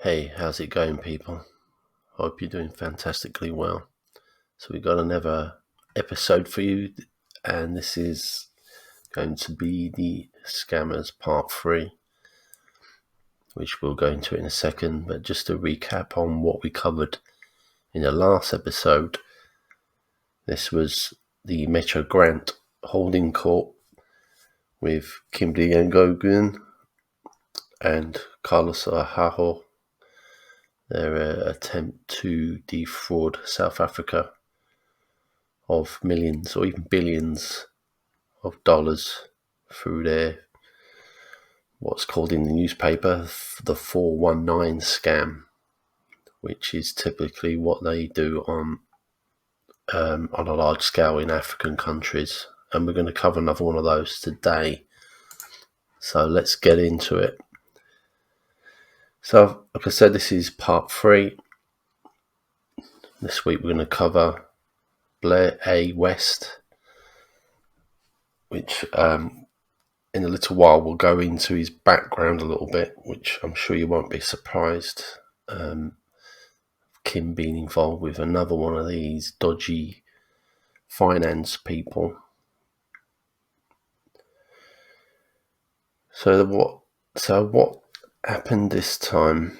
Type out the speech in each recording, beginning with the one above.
Hey, how's it going, people? Hope you're doing fantastically well. So we've got another episode for you, and this is going to be the Scammers Part 3, which we'll go into in a second. But just to recap on what we covered in the last episode, this was the Metro Grant Holding Court with Kimberly and Goguen and Carlos Araujo. Their attempt to defraud South Africa of millions or even billions of dollars through their what's called in the newspaper the 419 scam, which is typically what they do on a large scale in African countries, and we're going to cover another one of those today. So let's get into it. So, like I said, this is part 3. This week we're going to cover Blair A West, which in a little while we'll go into his background a little bit, which I'm sure you won't be surprised. Kim being involved with another one of these dodgy finance people. So what happened this time?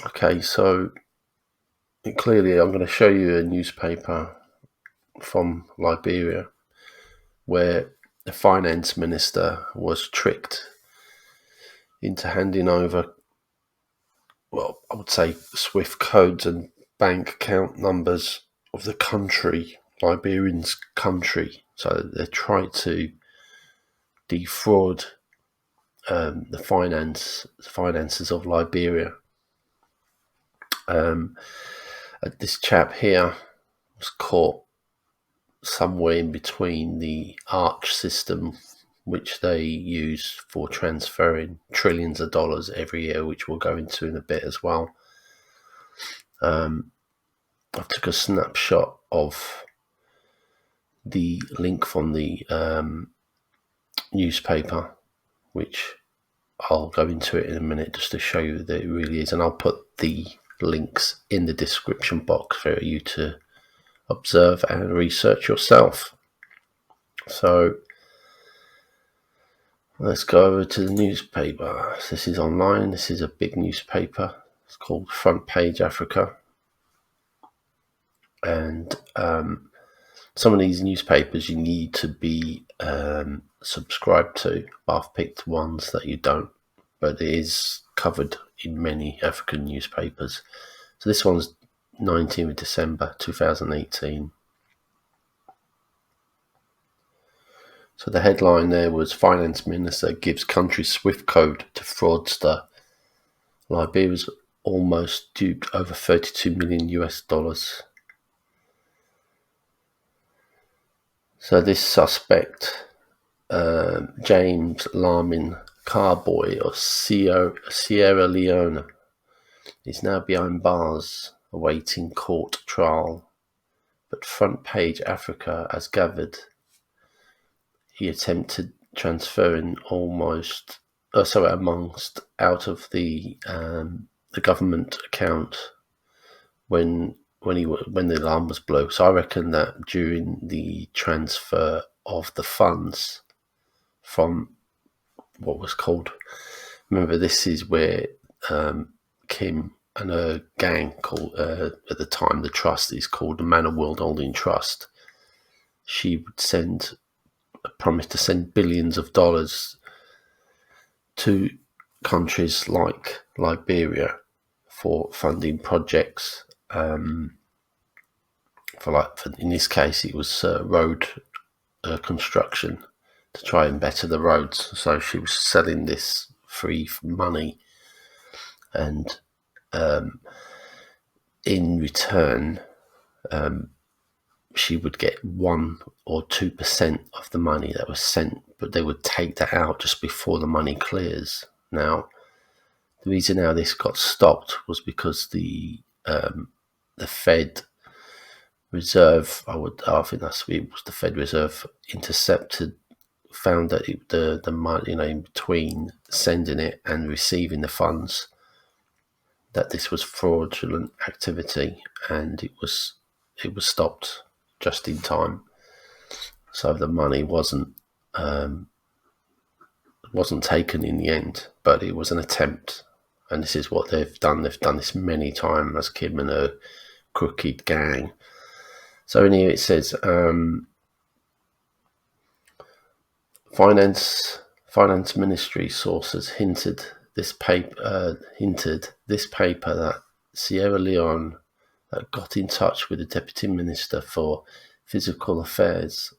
Okay, so clearly I'm going to show you a newspaper from Liberia where the finance minister was tricked into handing over, well, I would say SWIFT codes and bank account numbers of the country, Liberian's country. So they tried to defraud the finances of Liberia. This chap here was caught somewhere in between the Arch system, which they use for transferring trillions of dollars every year, which we'll go into in a bit as well. I took a snapshot of the link from the newspaper, which I'll go into it in a minute just to show you that it really is, and I'll put the links in the description box for you to observe and research yourself. So let's go over to the newspaper. This is online. This is a big newspaper. It's called Front Page Africa. And some of these newspapers you need to be subscribed to. I've picked ones that you don't, but it is covered in many African newspapers. So this one's 19th of December 2018. So the headline there was Finance Minister gives country SWIFT code to fraudster. Liberia's almost duped over $32 million US. So this suspect, James Lamin Carboy of Sierra Leone, is now behind bars awaiting court trial. But Front Page Africa has gathered he attempted transferring amongst out of the government account when the alarm was blown. So I reckon that during the transfer of the funds from what was called, remember this is where Kim and her gang called at the time the trust is called the Manna World Holding Trust. She would promise to send billions of dollars to countries like Liberia for funding projects. In this case, it was road construction to try and better the roads. So she was selling this free money, and in return, she would get 1 or 2% of the money that was sent, but they would take that out just before the money clears. Now, the reason how this got stopped was because the Fed Reserve, I think it was the Fed Reserve, found that the money, in between sending it and receiving the funds, that this was fraudulent activity, and it was stopped just in time. So the money wasn't taken in the end, but it was an attempt. And this is what they've done. They've done this many times as Kim and a crooked gang. So in here it says finance ministry sources hinted this paper that Sierra Leone got in touch with the Deputy Minister for Physical Affairs,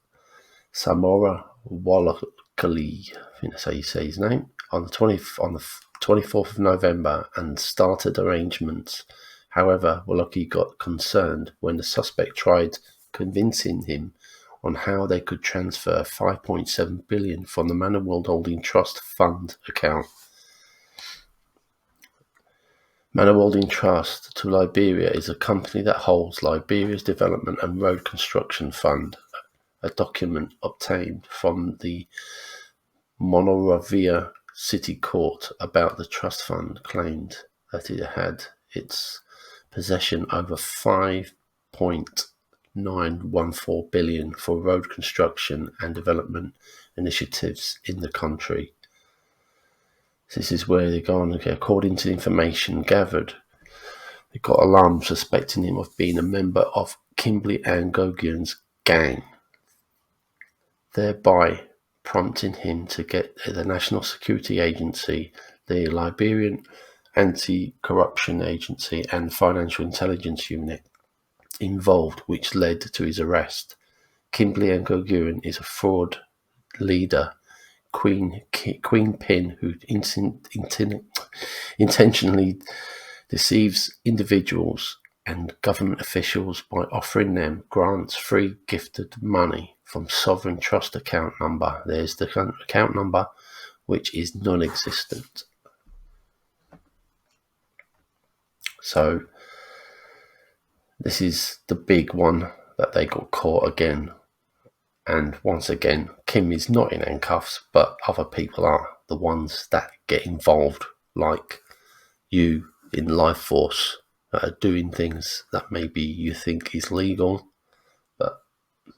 Samora Walakali, I think that's how you say his name, on the 24th of November, and started arrangements. However, Walaki got concerned when the suspect tried convincing him on how they could transfer $5.7 billion from the Manna World Holding Trust Fund account. Manna World Trust to Liberia is a company that holds Liberia's Development and Road Construction Fund. A document obtained from the Monrovia City Court about the trust fund claimed that it had its possession over $5.914 billion for road construction and development initiatives in the country. This is where they go on. According to the information gathered, they got alarm suspecting him of being a member of Kimberly and Goguen gang, thereby prompting him to get the National Security Agency, the Liberian Anti-Corruption Agency, and Financial Intelligence Unit involved, which led to his arrest. Kimberly and Goguen is a fraud leader, queen pin, who intentionally deceives individuals and government officials by offering them grants, free gifted money from sovereign trust account number. There's the account number, which is non-existent. So this is the big one that they got caught again. And once again, Kim is not in handcuffs, but other people are, the ones that get involved, like you in life force, that are doing things that maybe you think is legal, but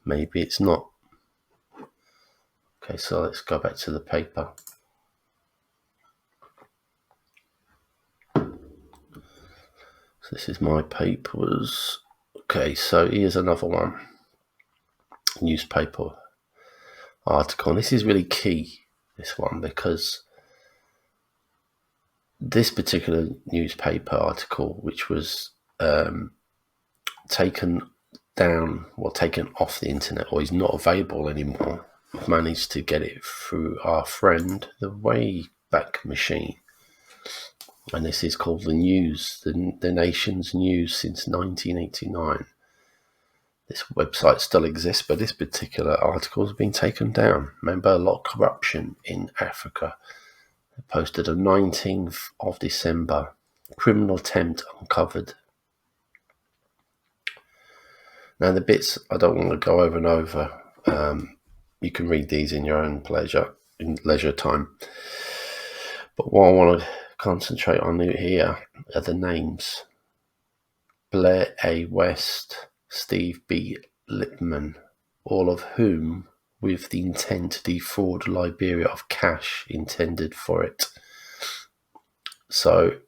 maybe it's not. Okay, so let's go back to the paper. So this is my papers. Okay, so here's another one. Newspaper article. And this is really key, this one, because this particular newspaper article, which was taken off the internet, or is not available anymore, I've managed to get it through our friend, the Wayback Machine. And this is called The News, the Nation's News since 1989. This website still exists, but this particular article has been taken down. Remember, a lot of corruption in Africa. They posted on 19th of December. Criminal attempt uncovered. Now, the bits I don't want to go over and over. You can read these in your own leisure time. But what I want to concentrate on here are the names. Blair A West, Steve B. Lippman, all of whom with the intent to defraud Liberia of cash intended for it. So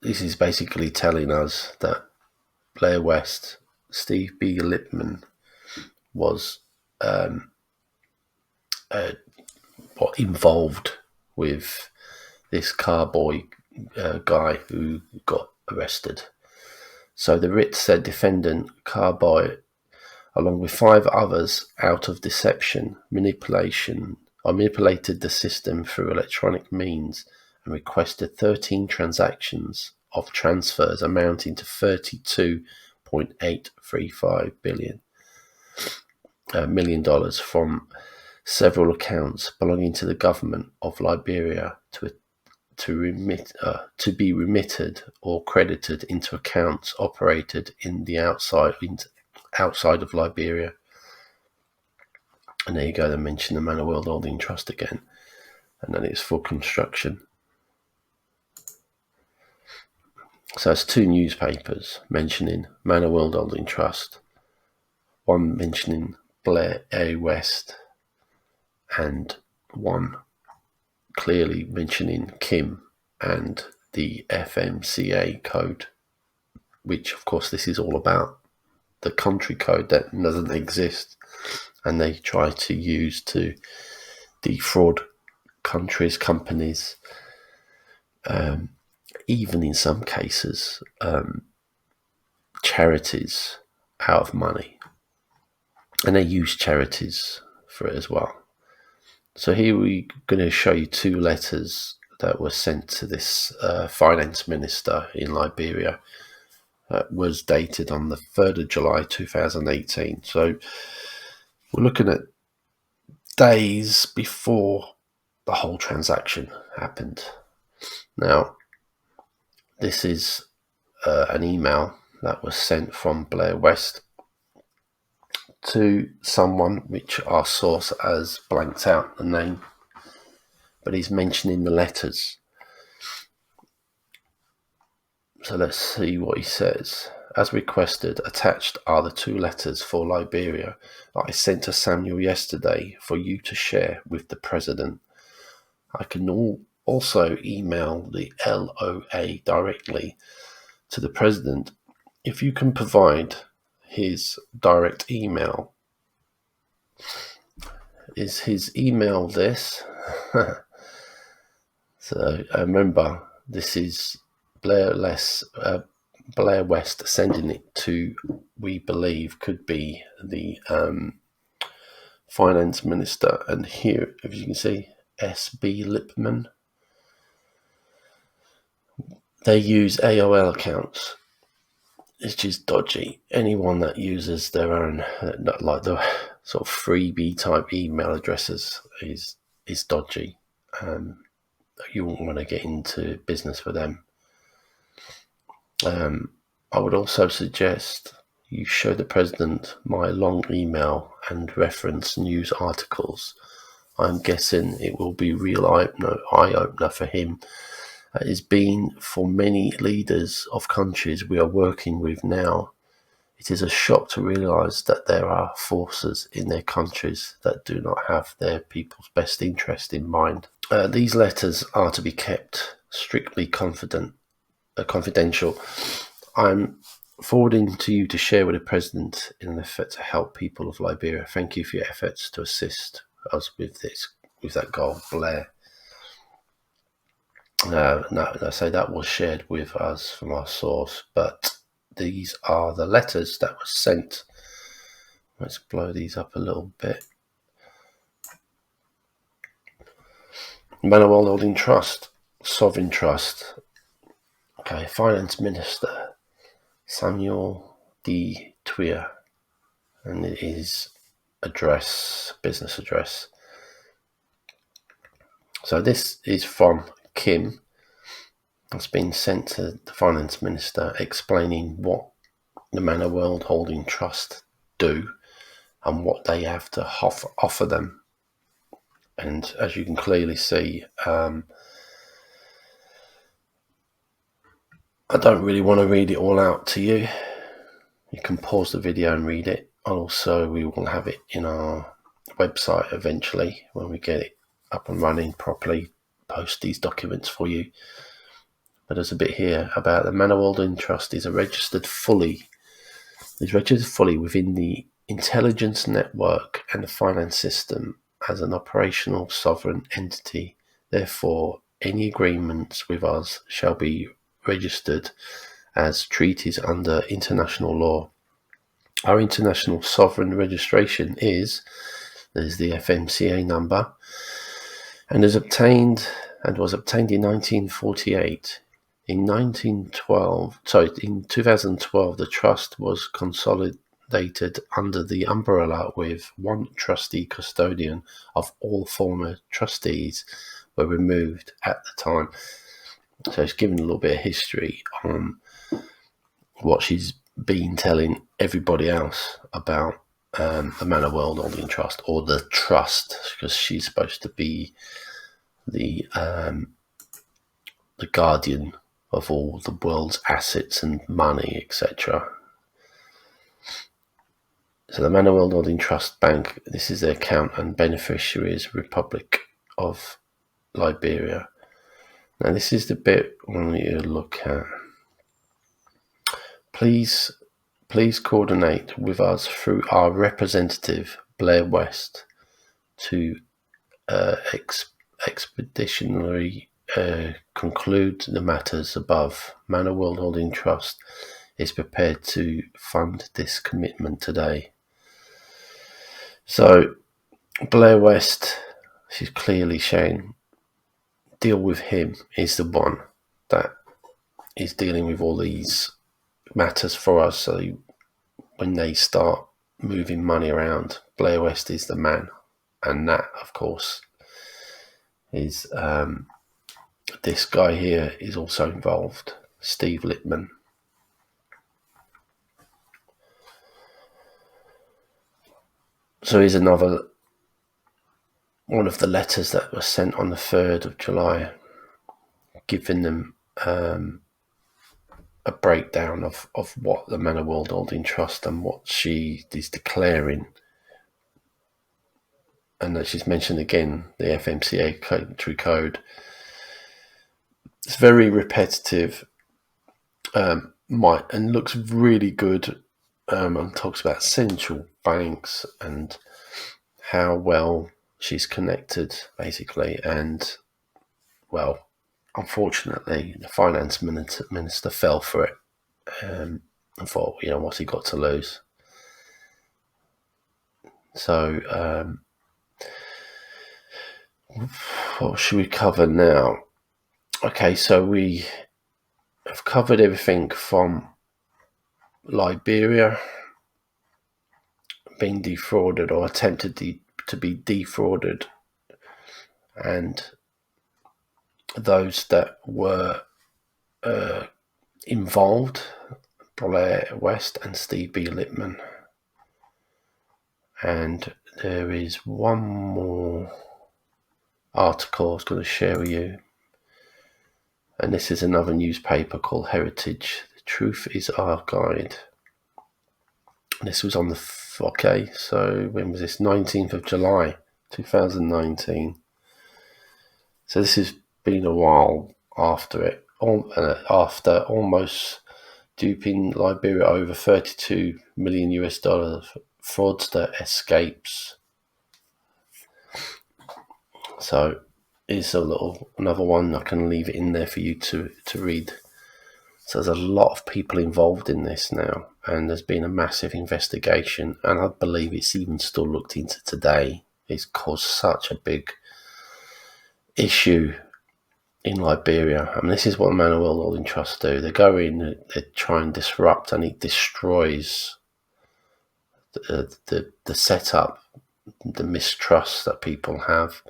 this is basically telling us that Blair West, Steve B. Lippman, was involved with this carboy guy who got arrested. So the writ said defendant Carboy, along with 5 others, out of deception, manipulated the system through electronic means and requested 13 transactions of transfers amounting to $32.835 million from several accounts belonging to the government of Liberia to be remitted or credited into accounts operated in the outside of Liberia. And there you go, they mention the Manna World Holding Trust again, and then it's for construction. So it's 2 newspapers mentioning Manna World Holding Trust, one mentioning Blair A West, and one clearly mentioning Kim and the FMCA code, which of course this is all about the country code that doesn't exist, and they try to use to defraud countries, companies, even in some cases charities out of money, and they use charities for it as well. So here we're going to show you 2 letters that were sent to this finance minister in Liberia. Was dated on the 3rd of July 2018. So we're looking at days before the whole transaction happened. Now, this is an email that was sent from Blair West to someone which our source has blanked out the name, but he's mentioning the letters. So let's see what he says. As requested, attached are the 2 letters for Liberia that I sent to Samuel yesterday for you to share with the President. I can also email the LOA directly to the President if you can provide his direct email. Is his email this? So remember, this is Blair West sending it to, we believe, could be the finance minister. And here, if you can see, SB Lipman. They use AOL accounts, which is dodgy. Anyone that uses their own, like the sort of freebie type email addresses, is dodgy. You won't want to get into business with them. I would also suggest you show the President my long email and reference news articles. I'm guessing it will be real eye-opener for him. It has been for many leaders of countries we are working with now. It is a shock to realise that there are forces in their countries that do not have their people's best interest in mind. These letters are to be kept strictly confidential. I'm forwarding to you to share with the President in an effort to help people of Liberia. Thank you for your efforts to assist us with that goal, Blair. No, I say that was shared with us from our source, but these are the letters that were sent. Let's blow these up a little bit. Manna World Holding Trust, Sovereign Trust. Okay, Finance Minister Samuel D. Twier, and it is business address. So this is from Kim. It's been sent to the Finance Minister explaining what the Manna World Holding Trust do and what they have to offer them. And as you can clearly see, I don't really want to read it all out to you. You can pause the video and read it. Also, we will have it in our website eventually when we get it up and running properly, post these documents for you. But there's a bit here about the Manna World Holding Trust is registered fully within the intelligence network and the finance system as an operational sovereign entity. Therefore, any agreements with us shall be registered as treaties under international law. Our international sovereign registration there's the FMCA number, and was obtained in 1948. In 2012, the trust was consolidated under the umbrella with one trustee custodian of all former trustees were removed at the time. So it's given a little bit of history on what she's been telling everybody else about the Manna World Holding Trust, or the trust, because she's supposed to be the guardian of all the world's assets and money, etc. So the Manna World Holding Trust Bank, this is the account, and beneficiaries Republic of Liberia. Now this is the bit we want you to look at. Please coordinate with us through our representative Blair West to expeditionary conclude the matters above. Manna World Holding Trust is prepared to fund this commitment today. So Blair West, she's clearly saying, deal with him. Is the one that is dealing with all these matters for us. So when they start moving money around, Blair West is the man. And that, of course, is this guy here is also involved, Steve Littman. So here's another one of the letters that was sent on the 3rd of July, giving them a breakdown of what the Manna World Holding Trust and what she is declaring. And that she's mentioned again the FMCA country code. It's very repetitive, and looks really good, and talks about central banks and how well she's connected, basically. And, well, unfortunately, the finance minister fell for it, and thought, what's he got to lose? So, what should we cover now? Okay, so we have covered everything from Liberia being defrauded or attempted to be defrauded, and those that were involved, Blair A West and Steve B. Littman. And there is one more article I was going to share with you, and this is another newspaper called Heritage. The Truth is Our Guide. This was on so when was this? 19th of July 2019. So this has been a while after it, after almost duping Liberia over $32 million fraudster escapes. So it's another one. I can leave it in there for you to read. So there's a lot of people involved in this now, and there's been a massive investigation, and I believe it's even still looked into today. It's caused such a big issue in Liberia. I mean, this is what the Manna World Holding Trust do. They go in, they try and disrupt, and it destroys the setup, the mistrust that people have.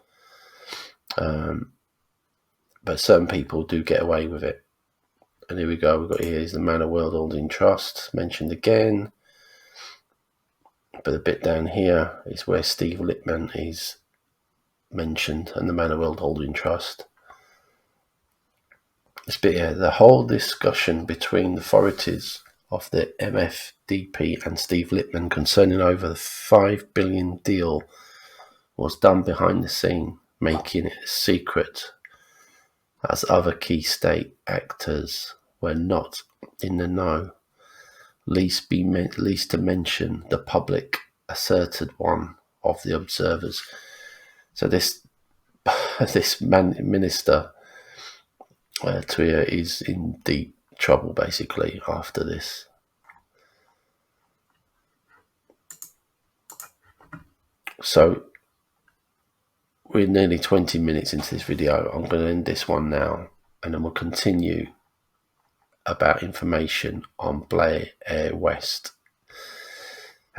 But certain people do get away with it. And here we go. We've got here's the Manna World Holding Trust mentioned again. But the bit down here is where Steve Littman is mentioned, and the Manna World Holding Trust. This bit here, the whole discussion between the authorities of the MFDP and Steve Littman concerning over the $5 billion deal was done behind the scene, making it a secret, as other key state actors were not in the know, least to mention the public, asserted one of the observers. So this minister, Part3a, is in deep trouble, basically, after this. So we're nearly 20 minutes into this video. I'm going to end this one now, and then we'll continue about information on Blair A West,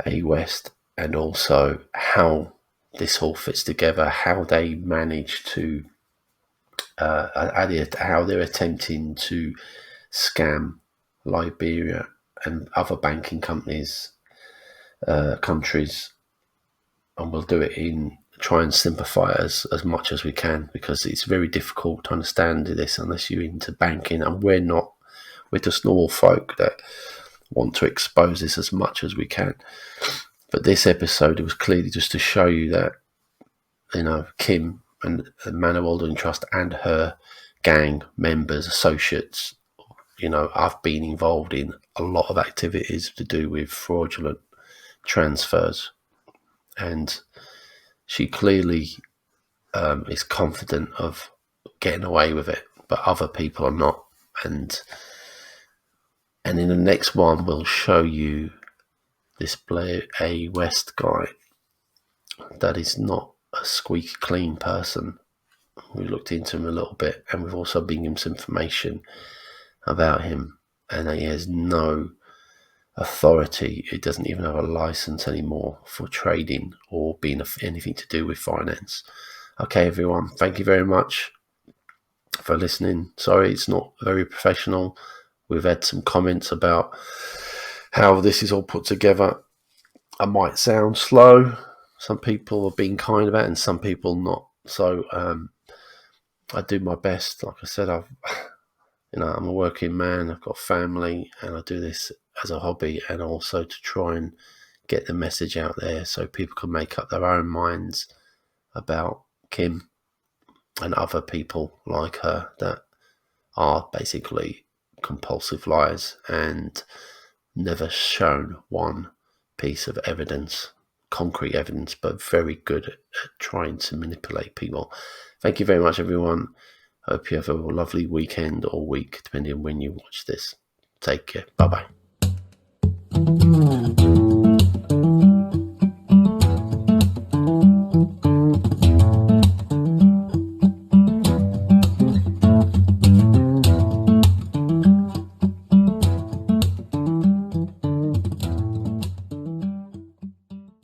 and also how this all fits together, how they manage to, how they're attempting to scam Liberia and other banking countries, and we'll do it in try and simplify as much as we can, because it's very difficult to understand this unless you're into banking, and we're not. We're just normal folk that want to expose this as much as we can. But this episode, it was clearly just to show you that, Kim and Manna World Holding Trust and her gang members, associates, I've been involved in a lot of activities to do with fraudulent transfers, and she clearly is confident of getting away with it, but other people are not. And in the next one, we'll show you this Blair A West guy that is not a squeaky clean person. We looked into him a little bit, and we've also been given some information about him, and he has no authority. He doesn't even have a license anymore for trading or being anything to do with finance. Okay, everyone, thank you very much for listening. Sorry, it's not very professional. We've had some comments about how this is all put together. I might sound slow. Some people have been kind about it, and some people not. So I do my best. Like I said, I'm a working man. I've got a family, and I do this as a hobby, and also to try and get the message out there so people can make up their own minds about Kim and other people like her that are basically compulsive liars and never shown one piece of evidence, concrete evidence, but very good at trying to manipulate people. Thank you very much, everyone. Hope you have a lovely weekend or week, depending on when you watch this. Take care. Bye-bye.